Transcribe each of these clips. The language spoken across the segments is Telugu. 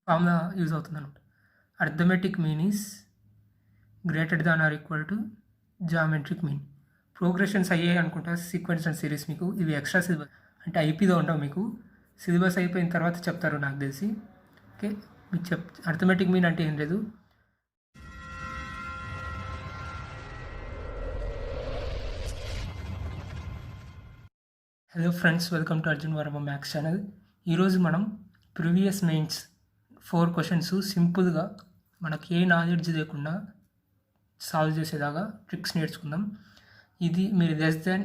ఫార్ములా యూజ్ అవుతుంది అనమాట. Arithmetic mean is greater than or equal to geometric mean. Progressions అయ్యాయి అనుకుంటా సీక్వెన్స్ అండ్ సిరీస్ మీకు ఇవి ఎక్స్ట్రా సిలబస్ అంటే ఐపీలో ఉండవు, మీకు సిలబస్ అయిపోయిన తర్వాత చెప్తారు నాకు తెలిసి. ఓకే, మీకు అర్థమెటిక్ మీన్ అంటే ఏం లేదు. Hello friends, welcome to Arjun Varma maths channel. ఈరోజు మనం ప్రీవియస్ మెయిన్స్ 4 క్వశ్చన్స్ సింపుల్గా మనకి ఏ నాలెడ్జ్ లేకుండా సాల్వ్ చేసేలాగా ట్రిక్స్ నేర్చుకుందాం. ఇది మీరు లెస్ దెన్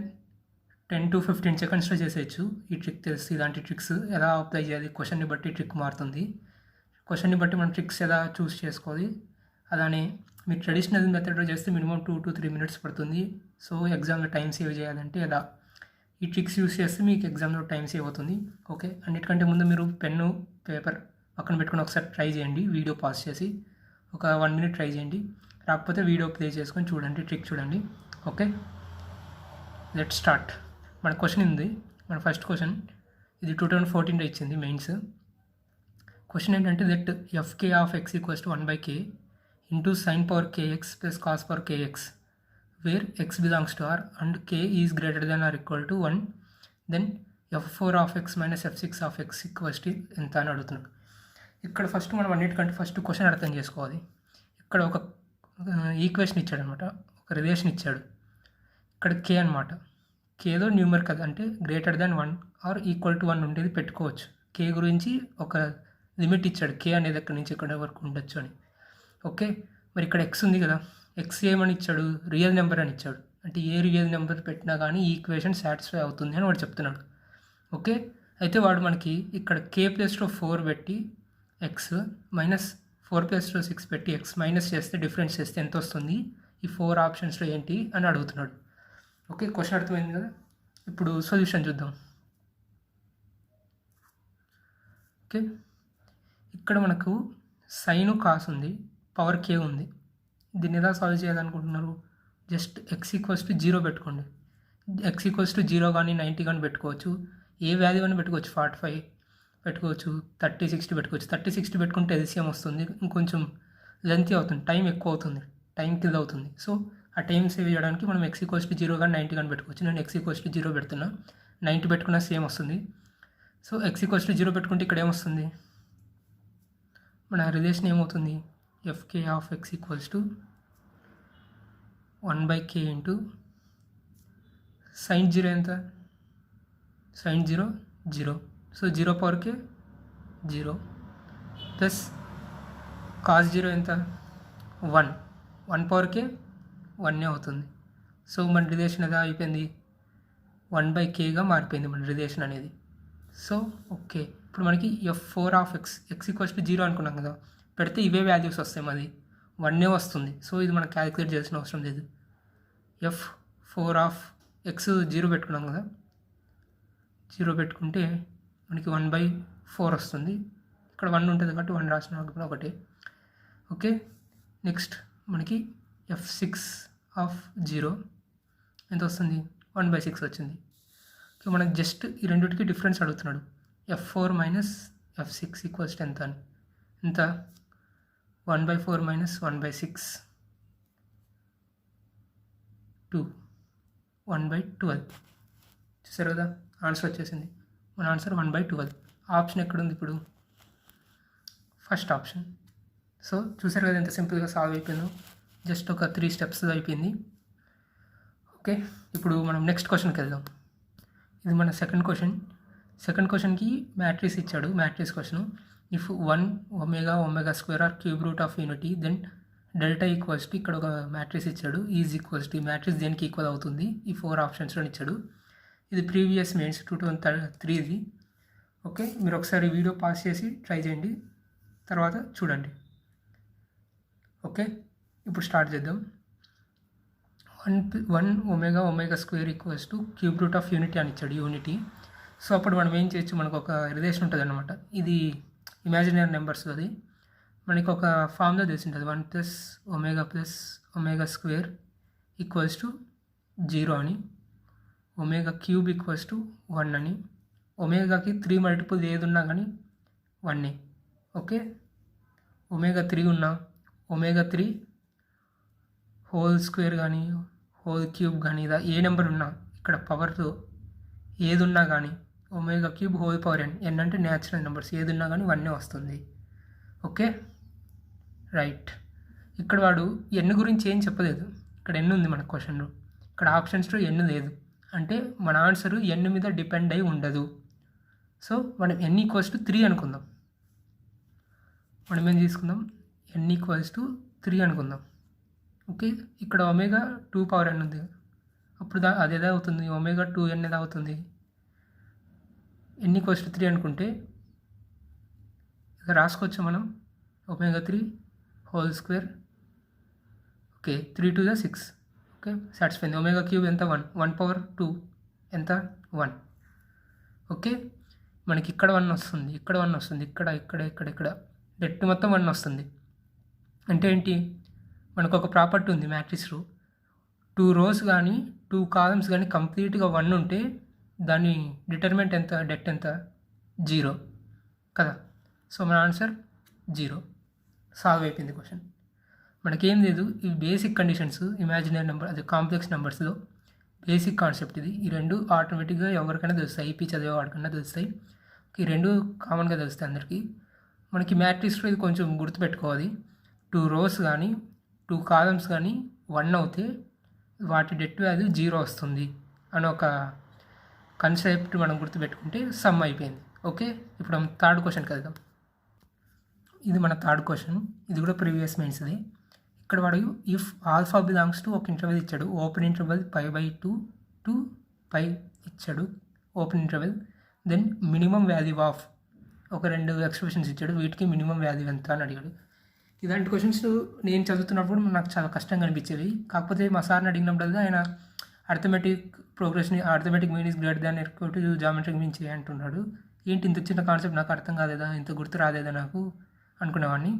10 to 15 సెకండ్స్లో చేసేయచ్చు. ఈ ట్రిక్ తెలిసి ఇలాంటి ట్రిక్స్ ఎలా అప్లై చేయాలి, క్వశ్చన్ని బట్టి ట్రిక్ మారుతుంది. క్వశ్చన్ని బట్టి మనం ట్రిక్స్ ఎలా చూస్ చేసుకోవాలి. అలానే మీరు ట్రెడిషనల్ మెథడ్లో చేస్తే మినిమం 2 to 3 minutes పడుతుంది. సో ఎగ్జామ్లో టైం సేవ్ చేయాలంటే ఎలా ఈ ట్రిక్స్ యూస్ చేస్తే మీకు ఎగ్జామ్లో టైం సేవ్ అవుతుంది. ఓకే, అన్నిటికంటే ముందు మీరు పెన్ను పేపర్ పక్కన పెట్టుకుని ఒకసారి ట్రై చేయండి. వీడియో పాస్ చేసి ఒక 1 minute ట్రై చేయండి. రాకపోతే వీడియో ప్లే చేసుకొని చూడండి, ట్రిక్ చూడండి. Okay, let start. మన క్వశ్చన్ ఉంది. మన ఫస్ట్ క్వశ్చన్ ఇది 2014లో ఇచ్చింది మెయిన్స్. క్వశ్చన్ ఏంటంటే let f k of x equals to 1/k into sin power k x plus cos power k x where x belongs to R and k is greater than or equal to 1, then f4 of x minus f6 of x equals to ఎంత అని అడుగుతున్నాడు. ఇక్కడ ఫస్ట్ మనం అన్నిటికంటే ఫస్ట్ క్వశ్చన్ అర్థం చేసుకోవాలి. ఇక్కడ ఒక ఈక్వేషన్ ఇచ్చాడు అనమాట, ఒక రిలేషన్ ఇచ్చాడు. ఇక్కడ k అనమాట. కేలో న్యూమరికల్ అంటే greater than 1 or equal to 1 ఉండేది పెట్టుకోవచ్చు. k గురించి ఒక లిమిట్ ఇచ్చాడు, k అనేది ఎక్కడి నుంచి ఎక్కడ వరకు ఉండొచ్చు అని. ఓకే, మరి ఇక్కడ x ఉంది కదా, ఎక్స్ ఏమని ఇచ్చాడు, రియల్ నెంబర్ అని ఇచ్చాడు. అంటే ఏ రియల్ నెంబర్ పెట్టినా కానీ ఈ ఈక్వేషన్ సాటిస్ఫై అవుతుంది అని వాడు చెప్తున్నాడు. ఓకే, అయితే వాడు మనకి ఇక్కడ k ప్లస్లో 4 పెట్టి ఎక్స్ మైనస్ 4 ప్లస్లో 6 పెట్టి ఎక్స్ మైనస్ చేస్తే డిఫరెన్స్ చేస్తే ఎంత వస్తుంది, ఈ 4 ఆప్షన్స్లో ఏంటి అని అడుగుతున్నాడు. ఓకే, క్వశ్చన్ అర్థమైంది కదా. ఇప్పుడు సొల్యూషన్ చూద్దాం. ఓకే, ఇక్కడ మనకు సైను కాస్ ఉంది, పవర్ k ఉంది. దీన్ని ఎలా సాల్వ్ చేయాలనుకుంటున్నారు, జస్ట్ ఎక్స్ ఈక్వల్స్ టు 0 పెట్టుకోండి. ఎక్స్ ఈక్వల్స్ టు 0 కానీ 90 కానీ పెట్టుకోవచ్చు, ఏ వాల్యూ అని పెట్టుకోవచ్చు. 45 పెట్టుకోవచ్చు, 30, 60 పెట్టుకోవచ్చు. 30, 60 పెట్టుకుంటే ఎల్సిఎం వస్తుంది, ఇంకొంచెం లెంతీ అవుతుంది, టైం ఎక్కువ అవుతుంది, టైం కిల్ అవుతుంది. సో ఆ టైం సేవ్ చేయడానికి మనం ఎక్స్ ఈక్వల్స్ టు 0 కానీ 90 కానీ పెట్టుకోవచ్చు. నేను ఎక్స్ ఈక్వల్స్ టు 0 పెడుతున్నా, 90 పెట్టుకున్నా సేమ్ వస్తుంది. సో ఎక్స్ ఈక్వల్స్ టు 0 పెట్టుకుంటే ఇక్కడ ఏమొస్తుంది, మన రిలేషన్ ఏమవుతుంది, f k of x equals to 1/k into sin 0 ఎంత, sin 0 0, so 0 power k 0 plus cos 0 ఎంత 1, 1 పవర్ k 1 అవుతుంది. సో మన రిలేషన్ ఎలా అయిపోయింది, 1/kగా మారిపోయింది మన రిలేషన్ అనేది. సో ఓకే, ఇప్పుడు మనకి f4 of x equals to 0 అనుకున్నాం కదా, పెడితే ఇవే వాల్యూస్ వస్తాయి, మాది 1 వస్తుంది. సో ఇది మనం క్యాలిక్యులేట్ చేయాల్సిన అవసరం లేదు. f4 ఆఫ్ ఎక్స్ 0 పెట్టుకున్నాం కదా, 0 పెట్టుకుంటే మనకి 1/4 వస్తుంది. ఇక్కడ 1 ఉంటుంది కాబట్టి 1 రాసిన కూడా ఒకటే. ఓకే, నెక్స్ట్ మనకి f6 ఆఫ్ 0 ఎంత వస్తుంది, 1/6 వచ్చింది. ఓకే, మనకి జస్ట్ ఈ రెండింటికి డిఫరెన్స్ అడుగుతున్నాడు. f4 minus f6 equals to ఎంత అని, ఎంత 1/4 మైనస్ 1/6 2, 1/12. చూసారు కదా, ఆన్సర్ వచ్చేసింది. మన ఆన్సర్ 1/12. ఆప్షన్ ఎక్కడుంది ఇప్పుడు, ఫస్ట్ ఆప్షన్. సో చూసారు కదా ఎంత సింపుల్గా సాల్వ్ అయిపోయిందో, జస్ట్ ఒక 3 steps అయిపోయింది. ఓకే, ఇప్పుడు మనం నెక్స్ట్ క్వశ్చన్కి వెళ్దాం. ఇది మన సెకండ్ క్వశ్చన్. సెకండ్ క్వశ్చన్కి మ్యాట్రిక్స్ ఇచ్చాడు, matrix question. If 1 omega square or cube root of unity then delta equals to, ఇక్కడ ఒక మ్యాట్రిక్స్ ఇచ్చాడు, ఈజ్ ఈక్వల్స్ టు, ఈ మ్యాట్రిక్స్ దేనికి ఈక్వల్ అవుతుంది, ఈ 4 ఆప్షన్స్లో ఇచ్చాడు. ఇది ప్రీవియస్ మెయిన్స్ 2003ది. ఓకే, మీరు ఒకసారి వీడియో పాస్ చేసి ట్రై చేయండి, తర్వాత చూడండి. ఓకే, ఇప్పుడు స్టార్ట్ చేద్దాం. 1 omega square equals to cube root of unity అని ఇచ్చాడు, యూనిటీ. సో అప్పుడు మనం ఏం చేయొచ్చు, మనకు ఒక రిలేషన్ ఉంటుంది అనమాట, ఇది ఇమాజినరీ నెంబర్స్. అది మనకి ఒక ఫామ్లో తెలిసి ఉంటుంది, 1 plus omega square equals to 0 అని, ఒమేగా క్యూబ్ ఈక్వల్స్ టు 1 అని, ఒమేగాకి 3 మల్టిపుల్ ఏది ఉన్నా కానీ 1. ఓకే, ఒమేగా 3 ఉన్నా ఒమేగా 3 హోల్ స్క్వేర్ కానీ హోల్ క్యూబ్ కానీ ఇలా ఏ నెంబర్ ఉన్నా ఇక్కడ పవర్తో ఏది ఉన్నా కానీ ఒమేగా3 హోల్ పవర్ n అంటే న్యాచురల్ నెంబర్స్ ఏది ఉన్నా కానీ 1 వస్తుంది. Okay right. ఇక్కడ వాడు n గురించి ఏం చెప్పలేదు. ఇక్కడ n ఉంది మన క్వశ్చన్లో, ఇక్కడ ఆప్షన్స్లో n లేదు అంటే మన ఆన్సర్ n మీద డిపెండ్ అయి ఉండదు. సో మనం n = 3 అనుకుందాం. మనం ఏం తీసుకుందాం, n = 3 అనుకుందాం. ఓకే ఇక్కడ ఒమేగా 2 పవర్ n ఉంది, అప్పుడు అది ఏదో అవుతుంది, ఒమేగా 2n ఏదో అవుతుంది. n = 3 అనుకుంటే ఇక రాసుకోవచ్చు మనం omega 3 whole square. Okay 3 × 2 = 6. Okay సాటిస్ఫైంది. ఒమేగా3 ఎంత 1/2 ఎంత 1. ఓకే మనకి ఇక్కడ 1 వస్తుంది, ఇక్కడ 1 వస్తుంది, ఇక్కడ డెట్ మొత్తం 1 వస్తుంది. అంటే ఏంటి, మనకు ఒక ప్రాపర్టీ ఉంది మ్యాట్రిక్స్లో, 2 rows కానీ 2 columns కానీ కంప్లీట్గా 1 ఉంటే దాని డిటర్మినెంట్ ఎంత, డెట్ ఎంత 0 కదా. సో మన ఆన్సర్ 0. సాల్వ్ అయిపోయింది క్వశ్చన్. మనకేం లేదు, ఇవి బేసిక్ కండిషన్స్, ఇమాజినరీ నెంబర్ అదే కాంప్లెక్స్ నెంబర్స్లో బేసిక్ కాన్సెప్ట్ ఇది. ఈ రెండు ఆటోమేటిక్గా ఎవరికైనా తెలుస్తాయి, ఐపీ చదివే వాడికైనా తెలుస్తాయి. ఈ రెండు కామన్గా తెలుస్తాయి అందరికీ. మనకి మ్యాట్రిక్స్లో ఇది కొంచెం గుర్తుపెట్టుకోవాలి. 2 rows కానీ 2 columns కానీ 1 అవుతే వాటి డెట్ వాల్యూ 0 వస్తుంది అని ఒక కాన్సెప్ట్ మనం గుర్తుపెట్టుకుంటే సమ్ అయిపోయింది. ఓకే ఇప్పుడు మనం థర్డ్ క్వశ్చన్కి వెళ్దాం. ఇది మన థర్డ్ క్వశ్చన్, ఇది కూడా ప్రీవియస్ మెయిన్స్ది. ఇక్కడ వాడు ఇఫ్ ఆల్ఫా బిలాంగ్స్ టు ఒక ఇంటర్వెల్ ఇచ్చాడు, ఓపెన్ ఇంటర్వెల్ π/2 to π ఇచ్చాడు open interval. Then minimum value of ఒక 2 ఎక్స్ప్రెషన్స్ ఇచ్చాడు, వీటికి మినిమం వాల్యూ ఎంత అని అడిగాడు. ఇలాంటి క్వశ్చన్స్ నేను చదువుతున్నప్పుడు నాకు చాలా కష్టంగా అనిపించేవి. కాకపోతే మా సార్ని అడిగినప్పుడల్లా ఆయన అర్థమెటిక్ ప్రోగ్రెస్ని arithmetic mean is greater than equal to geometric mean చేయి అంటున్నాడు. ఏంటి ఇంత చిన్న కాన్సెప్ట్ నాకు అర్థం కాలేదా, ఇంత గుర్తు రాలేదా నాకు అనుకునేవాడిని.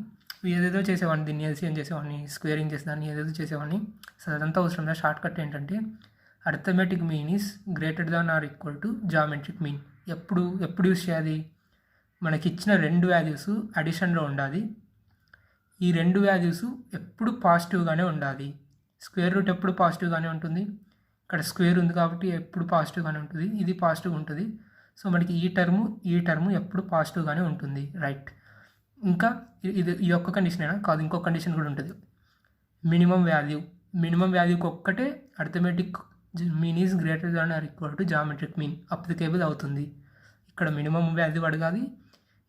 ఏదేదో చేసేవాడిని, దీన్ని ఎల్సిఎం చేసేవాడిని, స్క్వేరింగ్ చేసేదాన్ని, ఏదేదో చేసేవాడిని. సో అదంతా అవసరం లేదు. షార్ట్ కట్ ఏంటంటే arithmetic mean is greater than or equal to geometric mean. ఎప్పుడు యూస్ చేయాలి, మనకి ఇచ్చిన 2 వాల్యూస్ అడిషన్లో ఉండాలి. ఈ 2 వాల్యూస్ ఎప్పుడు పాజిటివ్గానే ఉండాలి. స్క్వేర్ రూట్ ఎప్పుడు పాజిటివ్గానే ఉంటుంది, ఇక్కడ స్క్వేర్ ఉంది కాబట్టి ఎప్పుడు పాజిటివ్గానే ఉంటుంది, ఇది పాజిటివ్ ఉంటుంది. సో మనకి ఈ టర్ము ఎప్పుడు పాజిటివ్గానే ఉంటుంది. రైట్. ఇంకా ఇది ఈ ఒక్క కండిషన్ అయినా కాదు, ఇంకొక కండిషన్ కూడా ఉంటుంది. మినిమం వాల్యూకి ఒక్కటే arithmetic mean is greater than or equal to geometric mean applicable అవుతుంది. ఇక్కడ మినిమం వాల్యూ అడగాలి,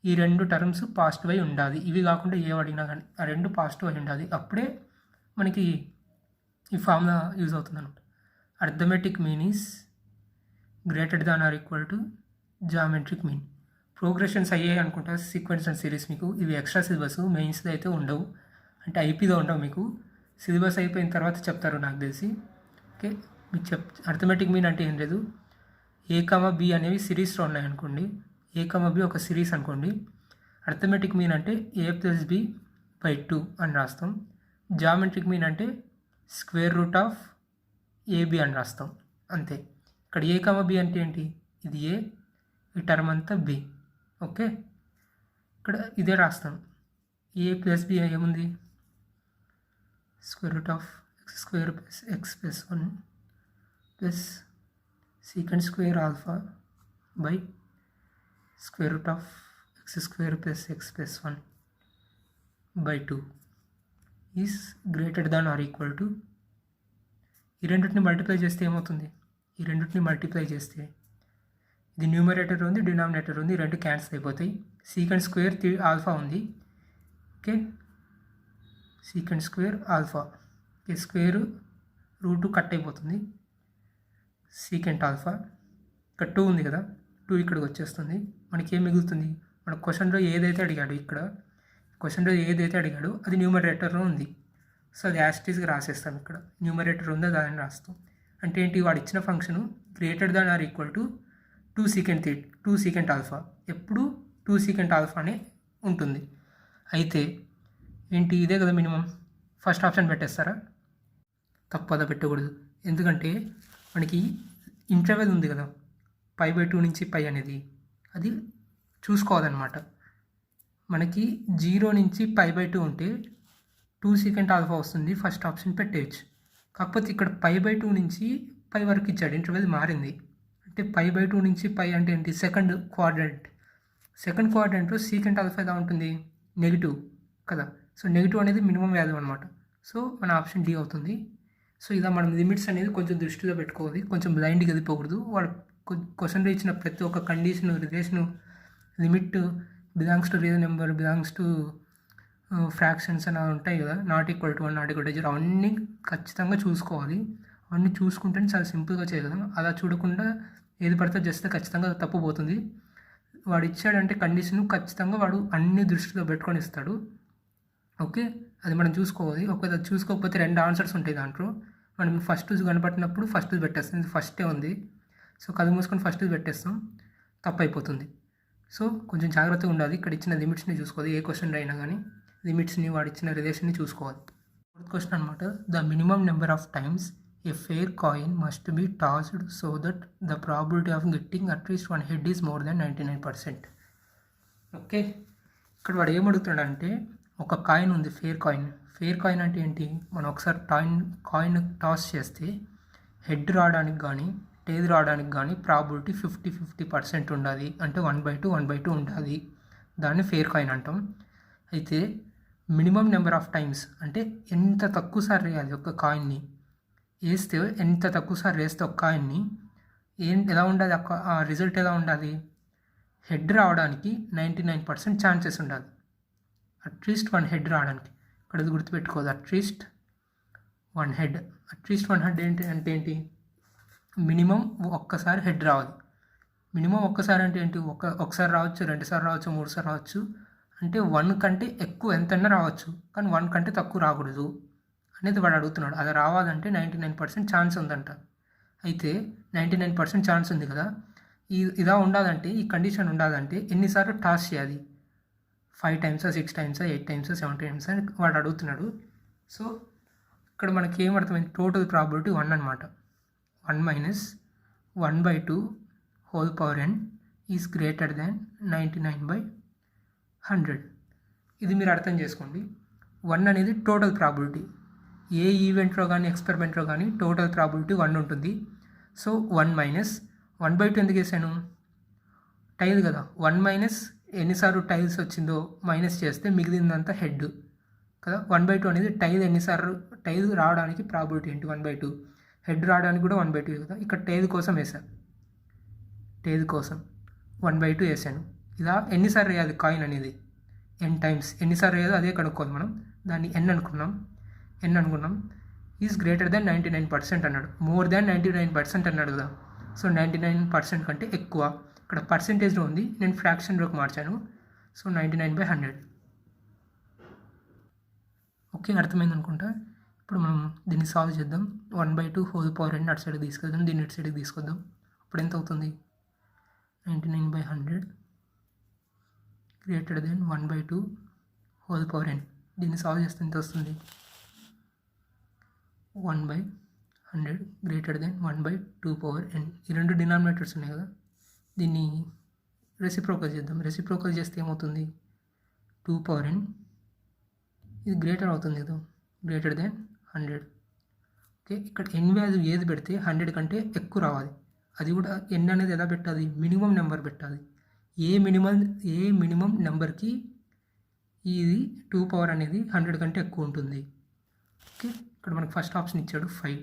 ఈ 2 టర్మ్స్ పాజిటివ్ అయి ఉండాలి. ఇవి కాకుండా ఏ అడిగినా కానీ ఆ 2 పాజిటివ్ అయి ఉండాలి, అప్పుడే మనకి ఈ ఫార్ములా యూజ్ అవుతుంది అనమాట. Arithmetic mean is greater than or equal to geometric mean. Progressions అయ్యాయి అనుకుంటా, సీక్వెన్స్ అండ్ సిరీస్. మీకు ఇవి ఎక్స్ట్రా సిలబస్, మెయిన్స్లో అయితే ఉండవు, అంటే ఐపీలో ఉండవు. మీకు సిలబస్ అయిపోయిన తర్వాత చెప్తారు నాకు తెలిసి. ఓకే మీకు అర్థమెటిక్ మీన్ అంటే ఏం లేదు, A, B అనేవి సిరీస్లో ఉన్నాయనుకోండి, A, B ఒక సిరీస్ అనుకోండి. అర్థమెటిక్ మీన్ అంటే A+B/2 అని రాస్తాం. జామెట్రిక్ మీన్ అంటే స్క్వేర్ రూట్ ఆఫ్ AB అని రాస్తాం, అంతే. ఇక్కడ A, B అంటే ఏంటి, ఇది A, ఈ టర్మ్ అంతా B. ఓకే ఇక్కడ ఇదే రాస్తాం. A+B ఏముంది, square root of x² + x+1 plus secant square alpha by square root of x² + x+1 by 2 is greater than or equal to. ఈ రెండింటిని మల్టిప్లై చేస్తే ఏమవుతుంది, ఈ రెండింటిని మల్టిప్లై చేస్తే ఇది న్యూమరేటర్ ఉంది, డినామినేటర్ ఉంది, రెండు క్యాన్సిల్ అయిపోతాయి. secant square ఆల్ఫా ఉంది. ఓకే secant square ఆల్ఫా, ఈ స్క్వేర్ రూట్ కట్ అయిపోతుంది. secant ఆల్ఫా ఇక్కడ 2 ఉంది కదా, 2 ఇక్కడికి వచ్చేస్తుంది. మనకి ఏం మిగులుతుంది, మన క్వశ్చన్లో ఏదైతే అడిగాడు, ఇక్కడ క్వశ్చన్లో ఏదైతే అడిగాడో అది న్యూమరేటర్లో ఉంది. సో అది యాస్టీస్గా రాసేస్తాం. ఇక్కడ న్యూమరేటర్ ఉందో దాన్ని రాస్తాం. అంటే ఏంటి, వాడు ఇచ్చిన function greater than or equal to 2 secant alpha, ఎప్పుడు 2 secant ఆల్ఫానే ఉంటుంది. అయితే ఏంటి, ఇదే కదా మినిమం. ఫస్ట్ ఆప్షన్ పెట్టేస్తారా, తప్పదా పెట్టకూడదు. ఎందుకంటే మనకి ఇంటర్వెల్ ఉంది కదా, π/2 నుంచి π అనేది, అది చూసుకోవాలన్నమాట. మనకి 0 నుంచి π/2 ఉంటే 2 secant ఆల్ఫా వస్తుంది, ఫస్ట్ ఆప్షన్ పెట్టేయచ్చు. కాకపోతే ఇక్కడ π/2 నుంచి π వరకు ఇచ్చాడు, ఇంటర్వెల్ మారింది. అంటే π/2 నుంచి π అంటే ఏంటి? సెకండ్ క్వాడ్రంట్లో సీకెంట్ ఆల్ఫా ఎలా ఉంటుంది? నెగిటివ్ కదా. సో నెగిటివ్ అనేది మినిమం వాల్యూ అనమాట. సో మన ఆప్షన్ డి అవుతుంది. సో ఇలా మనం లిమిట్స్ అనేది కొంచెం దృష్టిలో పెట్టుకోవాలి, కొంచెం బ్లైండ్గా వెళ్ళిపోకూడదు. వాడు క్వశ్చన్లో ఇచ్చిన ప్రతి ఒక్క condition, relation, limit belongs to real number, belongs to fractions అని ఉంటాయి కదా, not equal to 1, not equal to 0, అవన్నీ ఖచ్చితంగా చూసుకోవాలి. అవన్నీ చూసుకుంటేనే చాలా సింపుల్గా చేయగలం. అలా చూడకుండా ఏది పడితే చేస్తే ఖచ్చితంగా తప్పుపోతుంది. వాడు ఇచ్చాడంటే కండిషన్ ఖచ్చితంగా వాడు అన్ని దృష్టిలో పెట్టుకొని ఇస్తాడు. ఓకే, అది మనం చూసుకోవాలి. ఒకవేళ చూసుకోకపోతే 2 ఆన్సర్స్ ఉంటాయి దాంట్లో. మనం ఫస్ట్ కనపడినప్పుడు ఫస్ట్ పెట్టేస్తాం, ఇది ఫస్టే ఉంది. సో కళ్ళు మూసుకొని ఫస్ట్ పెట్టేస్తాం, తప్పు అయిపోతుంది. సో కొంచెం జాగ్రత్తగా ఉండాలి. ఇక్కడ ఇచ్చిన లిమిట్స్ని చూసుకోవాలి. ఏ క్వశ్చన్ అయినా కానీ లిమిట్స్ని, వాడు ఇచ్చిన రిలేషన్ని చూసుకోవాలి. ఫోర్త్ క్వశ్చన్ అనమాట. The minimum number of times A fair coin must be tossed so that the probability of getting at least 1 head is more than 99%. Okay, ఇక్కడ వాడు ఏమడుగుతున్నాడంటే, ఒక కాయిన్ ఉంది, ఫెయిర్ కాయిన్ అంటే ఏంటి? మనం ఒకసారి కాయిన్ టాస్ చేస్తే హెడ్ రావడానికి కానీ టేల్ రావడానికి కానీ ప్రాబిలిటీ 50% ఉండాలి. అంటే 1/2 ఉండాలి. దాన్ని ఫెయిర్ కాయిన్ అంటాం. అయితే మినిమం నెంబర్ ఆఫ్ టైమ్స్ అంటే ఎంత తక్కువసారి వేయాలి ఒక కాయిన్ని వేస్తే, ఎంత తక్కువసారి వేస్తే ఒక కాయిన్ని ఎలా ఉండాలి, ఆ రిజల్ట్ ఎలా ఉండాలి? హెడ్ రావడానికి 99% ఛాన్సెస్ ఉండాలి. అట్లీస్ట్ 1 head రావడానికి. ఇక్కడ అది గుర్తుపెట్టుకోవాలి, అట్లీస్ట్ 1 head. అట్లీస్ట్ 1 head ఏంటి అంటే ఏంటి? మినిమం ఒక్కసారి హెడ్ రావాలి. మినిమం ఒక్కసారి అంటే ఏంటి? ఒకసారి రావచ్చు, 2 సార్లు రావచ్చు, 3 సార్లు రావచ్చు. అంటే 1 కంటే ఎక్కువ ఎంతైనా రావచ్చు, కానీ 1 కంటే తక్కువ రాకూడదు అనేది వాడు అడుగుతున్నాడు. అది రావాలంటే 99% ఛాన్స్ ఉందంట. అయితే 99% ఛాన్స్ ఉంది కదా, ఇలా ఉండాలంటే, ఈ కండిషన్ ఉండాలంటే ఎన్నిసార్లు టాస్ చేయాలి? 5 times, 6 times, 8 times, 7 times అని వాడు అడుగుతున్నాడు. సో ఇక్కడ మనకి ఏమర్థమైంది? టోటల్ ప్రాబిలిటీ 1 అనమాట. 1 - 1/2 whole power n is greater దాన్ 99/100. ఇది మీరు అర్థం చేసుకోండి. 1 అనేది టోటల్ ప్రాబిలిటీ. ఏ ఈవెంట్లో కానీ ఎక్స్పెరిమెంట్లో కానీ టోటల్ ప్రాబిలిటీ 1 ఉంటుంది. సో 1 - 1/2 ఎందుకు వేసాను? టైల్ కదా. 1 - ఎన్నిసార్లు టైల్స్ వచ్చిందో మైనస్ చేస్తే మిగిలిందంతా హెడ్ కదా. 1/2 అనేది టైల్ రావడానికి ప్రాబిలిటీ ఏంటి? 1/2. హెడ్ రావడానికి కూడా 1/2 కదా. ఇక్కడ టైల్ కోసం వేసాను, టైల్ కోసం 1/2 వేసాను. ఇలా ఎన్నిసార్లు వేయాలి కాయిన్ అనేది? n times. ఎన్నిసార్లు వేయాలో అదే కనుక్కోవాలి మనం. దాన్ని n అనుకున్నాం ఈజ్ గ్రేటర్ దాన్ 99% అన్నాడు. మోర్ దాన్ 99% అన్నాడు కదా. సో 99% కంటే ఎక్కువ. ఇక్కడ పర్సెంటేజ్లో ఉంది, నేను ఫ్రాక్షన్లోకి మార్చాను. సో 99/100. ఓకే, అర్థమైంది అనుకుంటా. ఇప్పుడు మనం దీన్ని సాల్వ్ చేద్దాం. 1/2 హోల్ పవర్ n అటు సైడ్కి తీసుకెళ్దాం, దీన్ని ఇటు సైడ్కి తీసుకొద్దాం. అప్పుడు ఎంత అవుతుంది? 99/100 greater than 1/2 whole power n. దీన్ని సాల్వ్ చేస్తే ఎంత వస్తుంది? 1/100 గ్రేటర్ దెన్ 1/2 పవర్ n. ఈ రెండు డినామినేటర్స్ ఉన్నాయి కదా, దీన్ని రెసిప్రోకల్ చేద్దాం. రెసిప్రోకల్ చేస్తే ఏమవుతుంది? 2 పవర్ n. ఇది గ్రేటర్ అవుతుంది కదా, గ్రేటర్ దెన్ 100. ఓకే, ఇక్కడ n వాల్యూ ఏది పెడితే 100 కంటే ఎక్కువ రావాలి. అది కూడా n అనేది ఎలా పెట్టాలి? మినిమం నెంబర్ పెట్టాలి. ఏ మినిమం నెంబర్కి ఇది 2 పవర్ అనేది 100 కంటే ఎక్కువ ఉంటుంది. ఓకే, ఇక్కడ మనకు ఫస్ట్ ఆప్షన్ ఇచ్చాడు 5.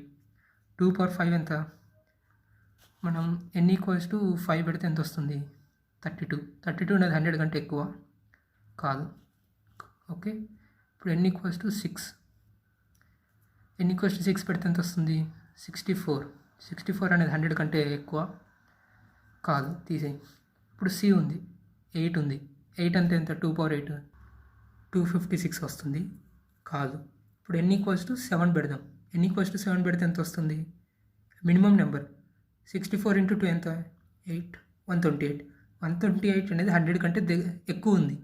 2 పవర్ 5 ఎంత? మనం n = 5 పెడితే ఎంత వస్తుంది? 32. 32 అనేది 100 కంటే ఎక్కువ కాదు. ఓకే, ఇప్పుడు n = 6. n = 6 పెడితే ఎంత వస్తుంది? 64. 64 అనేది 100 కంటే ఎక్కువ కాదు, తీసేయి. ఇప్పుడు c ఉంది, 8 ఉంది. 8 అంటే ఎంత? 2 పవర్ 8, 256 వస్తుంది కాదు. ఇప్పుడు n = 7 పెడదాం. n = 7 పెడితే ఎంత వస్తుంది? మినిమం నెంబర్ 64 × 2 ఎంత? 8, 128. 128 అనేది 100 కంటే ఎక్కువ ఉంది.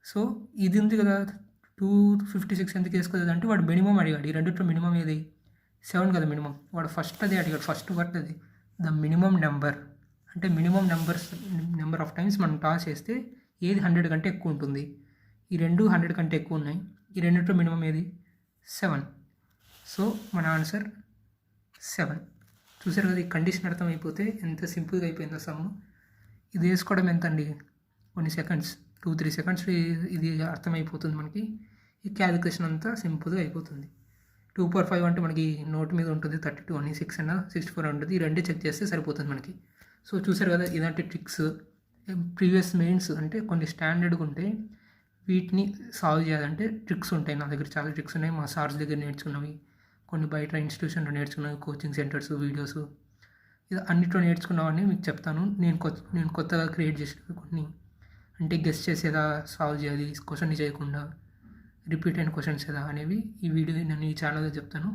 సో ఇది ఉంది కదా, 256 ఎందుకు వేసుకోలేదు అంటే వాడు మినిమం అడిగాడు. ఈ రెండిట్లో మినిమం ఏది? 7 కదా మినిమం. వాడు ఫస్ట్ అది అడిగాడు, ఫస్ట్ వర్డ్ అది. ద మినిమం నెంబర్ అంటే మినిమం నెంబర్ ఆఫ్ టైమ్స్ మనం టాస్ చేస్తే ఏది 100 కంటే ఎక్కువ ఉంటుంది? ఈ రెండు 100 కంటే ఎక్కువ ఉన్నాయి. ఈ రెండిట్లో మినిమం ఏది? 7. సో మన ఆన్సర్ 7. చూసారు కదా, ఈ కండిషన్ అర్థమైపోతే ఎంత సింపుల్గా అయిపోయిందో సమ్. ఇది వేసుకోవడం ఎంత అండి? కొన్ని సెకండ్స్, 2-3 సెకండ్స్ ఇది అర్థమైపోతుంది మనకి. ఈ క్యాలిక్యులేషన్ అంతా సింపుల్గా అయిపోతుంది. 2/5 అంటే మనకి నోట్ మీద ఉంటుంది 32 అని, 6 అన్న 64 ఉంటుంది. ఈ రెండే చెక్ చేస్తే సరిపోతుంది మనకి. సో చూసారు కదా, ఇలాంటి ట్రిక్స్ ప్రీవియస్ మెయిన్స్ అంటే కొన్ని స్టాండర్డ్గా ఉంటాయి. వీటిని సాల్వ్ చేయాలంటే ట్రిక్స్ ఉంటాయి. నా దగ్గర చాలా ట్రిక్స్ ఉన్నాయి. మా సార్స్ దగ్గర నేర్చుకున్నవి, కొన్ని బయట ఇన్స్టిట్యూషన్లో నేర్చుకున్నవి, కోచింగ్ సెంటర్స్ వీడియోస్, ఇది అన్నిట్లో నేర్చుకున్నామని మీకు చెప్తాను. నేను కొత్తగా క్రియేట్ చేసిన కొన్ని, అంటే గెస్ట్ చేసేదా సాల్వ్ చేయాలి, క్వశ్చన్ చేయకుండా రిపీట్ అయిన క్వశ్చన్స్ ఏదా అనేవి ఈ వీడియో నేను ఈ ఛానల్లో చెప్తాను.